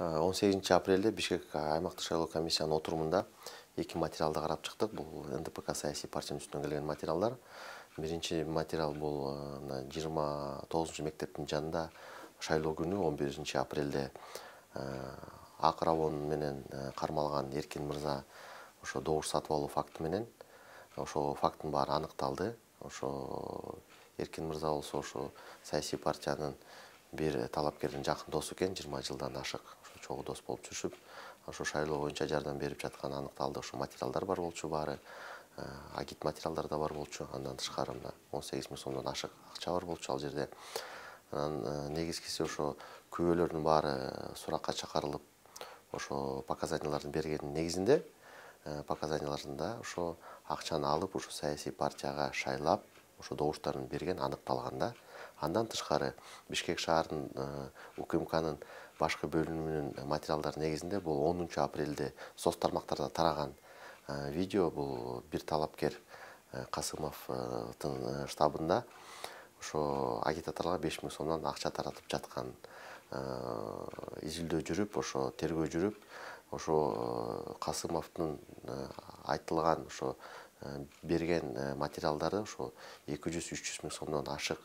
18 апрелде Бишкек аймактык шайлоо комиссиянын отурумунда эки материалды карап чыктык. Бул НДПК саясий партиянын үстүнөн келген материалдар. Биринчи материал бул 29 мектептин жанында шайлоо күнү 11 апрелде ак район менен кармалган Эркин мырза ошо добуш сатып алуу факты менен ошо факттын баары аныкталды. Ошо Эркин мырза болсо ошо саясий партиянын бир талапкердин жакын досу экен, 20 жылдан ашык чогуу дос болуп жүрүшүп, ошо шайлоо боюнча жардам берип жатканы аныкталды. Ошо материалдар бар болчу баары, агит материалдар да бар болчу. Андан тышкары 18 миң сомдон ашык акча бар болчу ал жерде. Анан негизгиси ошо күбөлөрдүн баары суракка чакырылып, ошо показанияларды бергендин негизинде показанияларында ошо акчаны алып, ошо саясий партияга шайлап, ошо добуштарын берген аныкталганда. Андан тышкары Бишкек шаарынын УКМКнын башкы бөлүмүнүн материалдары негизинде бул 10 апрелде соц тармактарда тараган видео. Бул бир талапкер Касымовдун штабында ошо агитаторлорго 5 000 сомдон акча таратып жаткан, изилдөө жүрүп, ошо тергөө жүрүп, ошо Касымовдун айтылган ошо берген материалдары ошо 200-300 миң сомдон ашык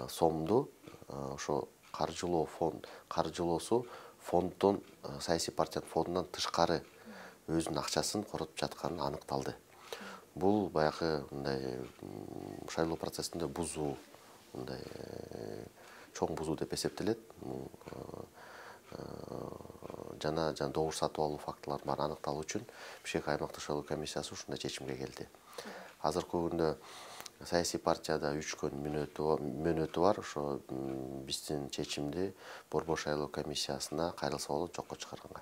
сомду ошо каржылоосу фонддон, саясий партиянын фондунан тышкары өзүнүн акчасын коротуп жатканы аныкталды. Бул баягы мындай шайлоо процессинде бузуу, мындай чоң бузуу деп эсептелет. Жана добуш сатып алуу фактылары бар аныкталуу үчүн Бишкек аймактык шайлоо комиссиясы ушундай чечимге келди. Азыркы күндө саясий партияда 3 күн мөөнөтү бар. Ошо биздин чечимди Борбор шайлоо комиссиясына кайрылса болот, жокко чыгарганга.